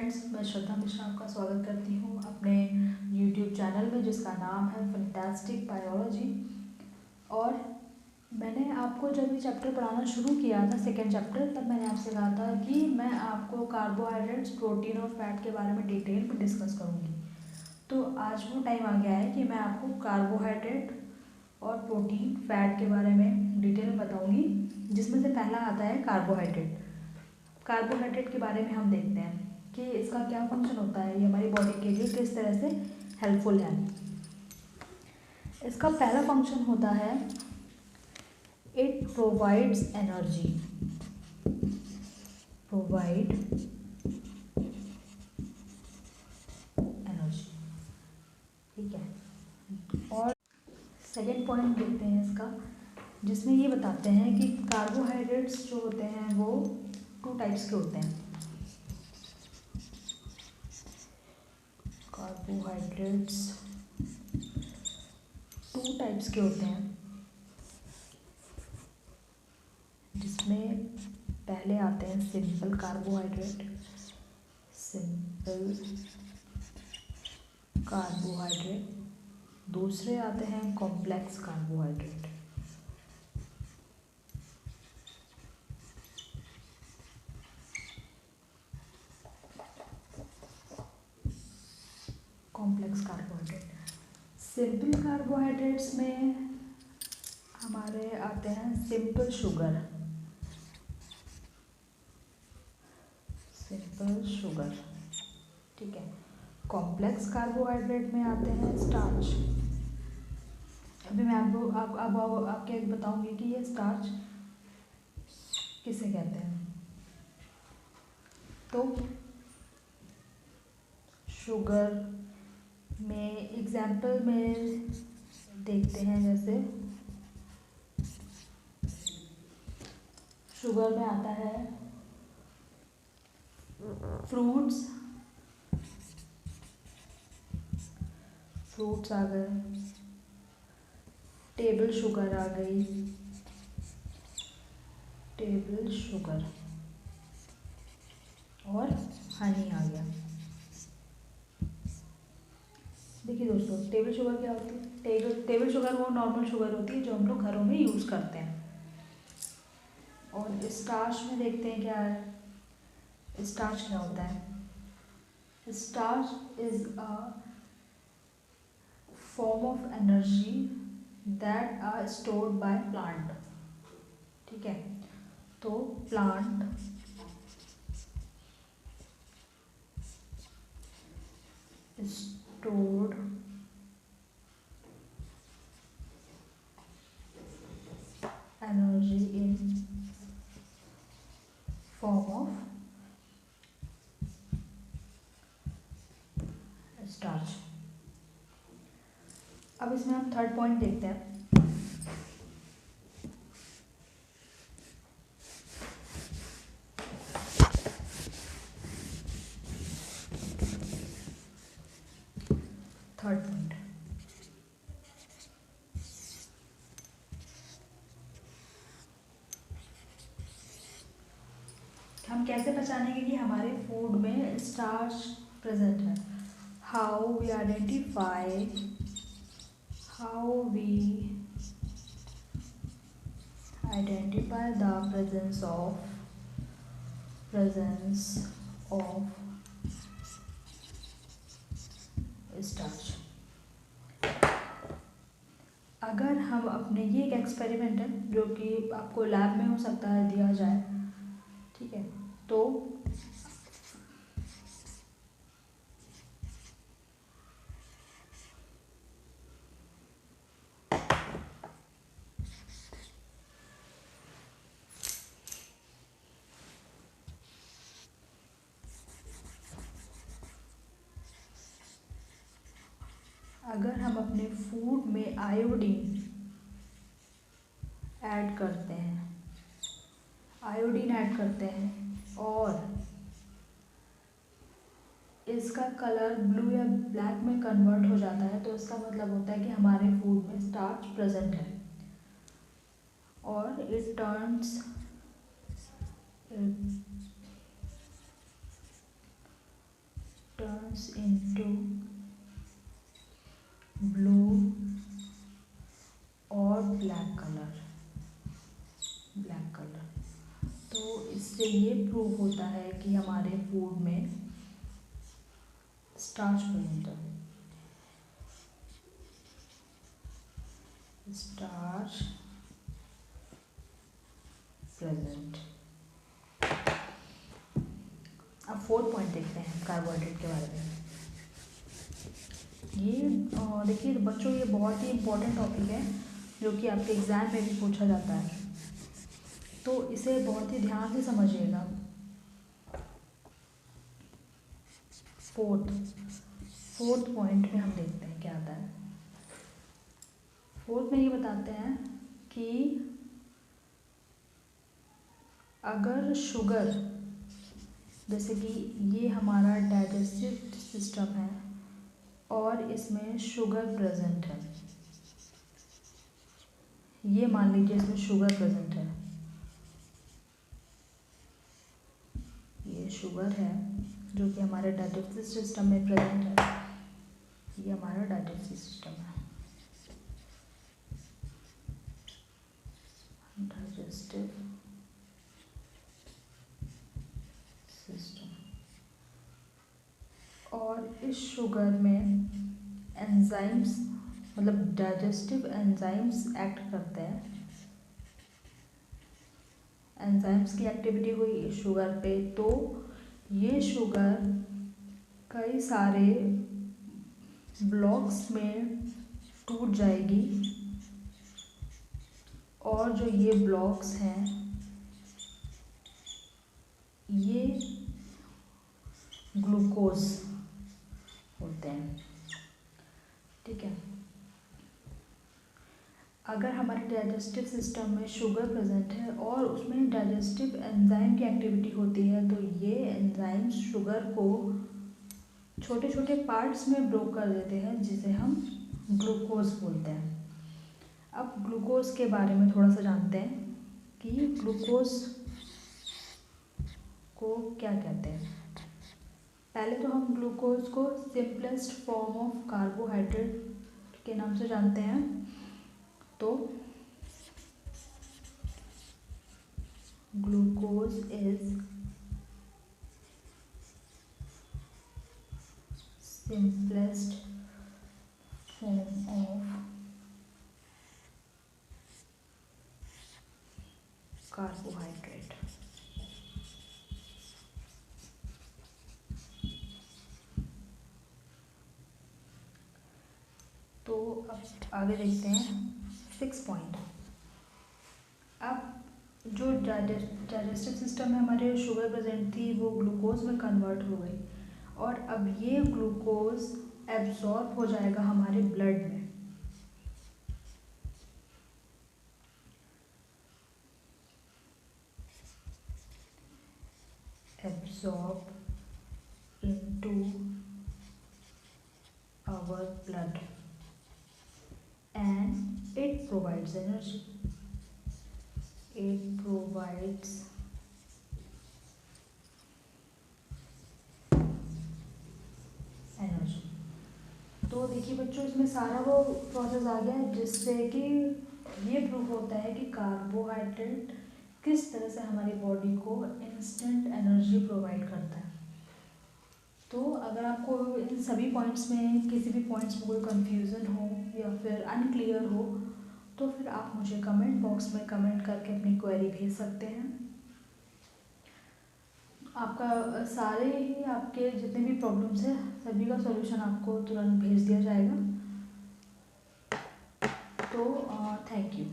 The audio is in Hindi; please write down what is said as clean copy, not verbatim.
फ्रेंड्स, मैं श्रद्धा मिश्रा आपका स्वागत करती हूँ अपने YouTube चैनल में जिसका नाम है फैंटास्टिक बायोलॉजी। और मैंने आपको जब ये चैप्टर पढ़ाना शुरू किया था, सेकेंड चैप्टर, तब मैंने आपसे कहा था कि मैं आपको कार्बोहाइड्रेट्स, प्रोटीन और फैट के बारे में डिटेल में डिस्कस करूँगी। तो आज वो टाइम आ गया है कि मैं आपको कार्बोहाइड्रेट और प्रोटीन, फैट के बारे में डिटेल में बताऊँगी, जिसमें से पहला आता है कार्बोहाइड्रेट। कार्बोहाइड्रेट के बारे में हम देखते हैं कि इसका क्या फंक्शन होता है, ये हमारी बॉडी के लिए किस तरह से हेल्पफुल है। इसका पहला फंक्शन होता है, it provides energy, provide energy, ठीक है। और सेकेंड पॉइंट देखते हैं इसका, जिसमें ये बताते हैं कि कार्बोहाइड्रेट्स जो होते हैं वो टू टाइप्स के होते हैं। कार्बोहाइड्रेट्स टू टाइप्स के होते हैं, जिसमें पहले आते हैं सिंपल कार्बोहाइड्रेट, सिंपल कार्बोहाइड्रेट। दूसरे आते हैं complex carbohydrate. Complex carbohydrate. Simple carbohydrates में हमारे आते हैं सिंपल शुगर, सिंपल शुगर, ठीक है। कॉम्प्लेक्स कार्बोहाइड्रेट में आते हैं स्टार्च। अभी मैं आपको आपके बताऊंगी कि ये स्टार्च किसे कहते हैं। तो शुगर में एग्जाम्पल में देखते हैं, जैसे शुगर में आता है फ्रूट्स, फ्रूट्स आ गए, टेबल शुगर आ गई, टेबल शुगर, और हनी आ गया। देखिए दोस्तों, टेबल शुगर क्या होती है? टेबल शुगर वो नॉर्मल शुगर होती है जो हम लोग घरों में यूज़ करते हैं। और स्टार्च में देखते हैं क्या है। स्टार्च क्या होता है? Starch is a form of energy that are stored by plant, ठीक है। तो plant stored energy in form of starch। अब इसमें हम थर्ड पॉइंट देखते हैं। थर्ड पॉइंट, हम कैसे पहचानेंगे कि हमारे फूड में स्टार्च प्रेजेंट है। How we identify the presence of starch. अगर हम अपने, ये एक एक्सपेरिमेंट है जो कि आपको लैब में हो सकता है दिया जाए, ठीक है। तो अगर हम अपने फूड में आयोडीन ऐड करते हैं, और इसका कलर ब्लू या ब्लैक में कन्वर्ट हो जाता है, तो इसका मतलब होता है कि हमारे फूड में स्टार्च प्रेजेंट है। और इट टर्न्स इनटू ब्लू और ब्लैक कलर। तो इससे ये प्रूव होता है कि हमारे फूड में स्टार्च प्रेजेंट है। Starch present. अब फोर्थ पॉइंट देखते हैं कार्बोहाइड्रेट के बारे में। ये देखिए बच्चों, ये बहुत ही इम्पोर्टेंट टॉपिक है जो कि आपके एग्ज़ाम में भी पूछा जाता है, तो इसे बहुत ही ध्यान से समझिएगा। फोर्थ पॉइंट में हम देखते हैं क्या आता है। फोर्थ में ये बताते हैं कि अगर शुगर, जैसे कि ये हमारा डाइजेस्टिव सिस्टम है और इसमें शुगर प्रेजेंट है, ये मान लीजिए इसमें शुगर प्रेजेंट है, ये शुगर है जो कि हमारे डाइजेस्टिव सिस्टम में प्रेजेंट है। ये हमारा डाइजेस्टिव सिस्टम है, डाइजेस्टिव सिस्टम। और इस शुगर में एंजाइम्स, मतलब डाइजेस्टिव एंजाइम्स एक्ट करते हैं। एंजाइम्स की एक्टिविटी हुई इस शुगर पे, तो ये शुगर कई सारे ब्लॉक्स में टूट जाएगी और जो ये ब्लॉक्स हैं ये ग्लूकोज होते हैं। ठीक है, अगर हमारे डाइजेस्टिव सिस्टम में शुगर प्रेजेंट है और उसमें डाइजेस्टिव एंजाइम की एक्टिविटी होती है, तो ये एंजाइम्स शुगर को छोटे छोटे पार्ट्स में ब्रोक कर देते हैं, जिसे हम ग्लूकोज बोलते हैं। अब ग्लूकोज के बारे में थोड़ा सा जानते हैं कि ग्लूकोज को क्या कहते हैं। पहले तो हम ग्लूकोज को सिंपलेस्ट फॉर्म ऑफ कार्बोहाइड्रेट के नाम से जानते हैं। तो glucose is simplest form of carbohydrate। तो अब आगे देखते हैं 6 पॉइंट। अब जो डाइजेस्टिव सिस्टम में हमारे शुगर प्रेजेंट थी वो ग्लूकोज में कन्वर्ट हो गई और अब ये ग्लूकोज एब्जॉर्ब हो जाएगा हमारे ब्लड में। Absorb into our blood and it provides energy. It provides energy. तो देखिए बच्चों, इसमें सारा वो प्रोसेस आ गया जिससे कि ये प्रूफ होता है कि कार्बोहाइड्रेट किस तरह से हमारी बॉडी को इंस्टेंट एनर्जी प्रोवाइड करता है। तो अगर आपको इन सभी पॉइंट्स में किसी भी पॉइंट्स में कोई कंफ्यूजन हो या फिर अनक्लियर हो तो फिर आप मुझे कमेंट बॉक्स में कमेंट करके अपनी क्वेरी भेज सकते हैं। आपका सारे ही आपके जितने भी प्रॉब्लम्स हैं सभी का सॉल्यूशन आपको तुरंत भेज दिया जाएगा। तो थैंक यू।